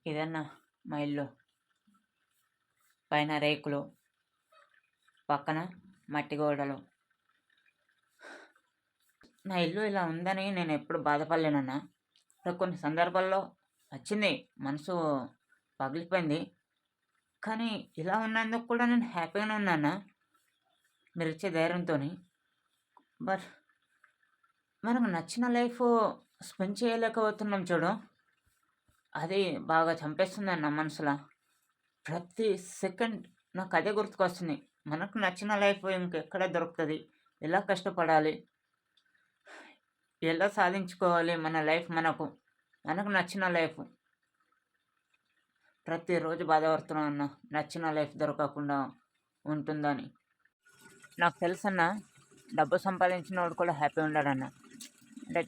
ఇదన్నా మా ఇల్లు. పైన రేకులు, పక్కన మట్టి గోడలు. నా ఇల్లు ఇలా ఉందని నేను ఎప్పుడు బాధపడలేనన్నా. కొన్ని సందర్భాల్లో వచ్చింది, మనసు పగిలిపోయింది. కానీ ఇలా ఉన్నందుకు కూడా నేను హ్యాపీగానే ఉన్నాను మీరిచ్చే ధైర్యంతోని. బట్ మనకు నచ్చిన లైఫ్ స్పెండ్ చేయలేకపోతున్నాం చూడు, అది బాగా చంపేస్తుందన్న మనసులో. ప్రతి సెకండ్ నాకు అదే గుర్తుకొస్తుంది. మనకు నచ్చిన లైఫ్ ఇంకెక్కడ దొరుకుతుంది? ఎలా కష్టపడాలి? ఎలా సాధించుకోవాలి మన లైఫ్? మనకు నచ్చిన లైఫ్. ప్రతిరోజు బాధపడుతున్నాను అన్న, నచ్చిన లైఫ్ దొరకకుండా ఉంటుందని. నాకు తెలుసన్న, డబ్బు సంపాదించినోడు కూడా హ్యాపీ ఉండడన్న. అంటే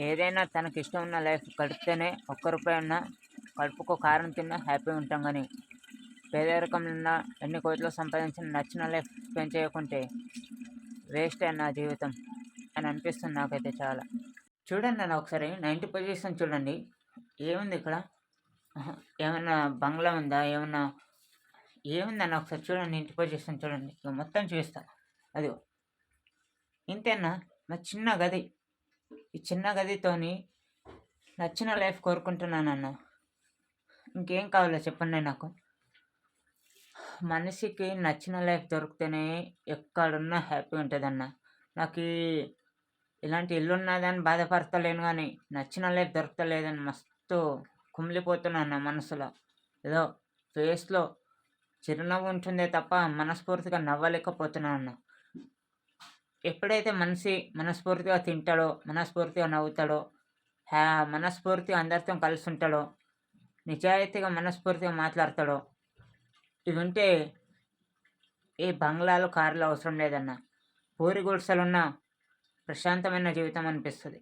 ఏదైనా తనకి ఇష్టం ఉన్న లైఫ్ గడిపితేనే, ఒక్క రూపాయి ఉన్నా కడుపుకో కారం తిన్నా హ్యాపీ ఉంటాం. కానీ పేదరికంలో ఉన్న ఎన్ని కోట్లు సంపాదించిన నచ్చిన లైఫ్ స్పెండ్ చేయకుంటే వేస్ట్ అన్న జీవితం అని అనిపిస్తుంది నాకైతే చాలా. చూడండి అన్న, ఒకసారి 90 పొజిషన్ చూడండి. ఏముంది ఇక్కడ? ఏమన్నా బంగ్లా ఉందా? ఏముందన్న ఒకసారి చూడండి, ఇంటి పొజిషన్ చూడండి. ఇక మొత్తం చూపిస్తా. అది ఇంతేనా? నా చిన్న గది. ఈ చిన్న గదితోని నచ్చిన లైఫ్ కోరుకుంటున్నానన్న. ఇంకేం కావాలో చెప్పండి నాకు. మనిషికి నచ్చిన లైఫ్ దొరికితేనే ఎక్కడున్నా హ్యాపీ ఉంటుందన్న. నాకు ఇలాంటి ఇల్లు ఉన్నదని బాధపడతలేను, కానీ నచ్చిన లైఫ్ దొరకలేదని మస్తు కుమిలిపోతున్నాను నా మనసులో. ఏదో ఫేస్లో చిరునవ్వు ఉంటుందే తప్ప మనస్ఫూర్తిగా నవ్వలేకపోతున్నాను అన్న. ఎప్పుడైతే మనిషి మనస్ఫూర్తిగా తింటాడో, మనస్ఫూర్తిగా నవ్వుతాడో, మనస్ఫూర్తిగా అందరితో కలిసి ఉంటాడో, నిజాయితీగా మనస్ఫూర్తిగా మాట్లాడతాడో, ఇవి ఉంటే ఏ బంగ్లాలు, కార్లు అవసరం లేదన్న. పూరి గుడిసెలున్న ప్రశాంతమైన జీవితం అనిపిస్తుంది.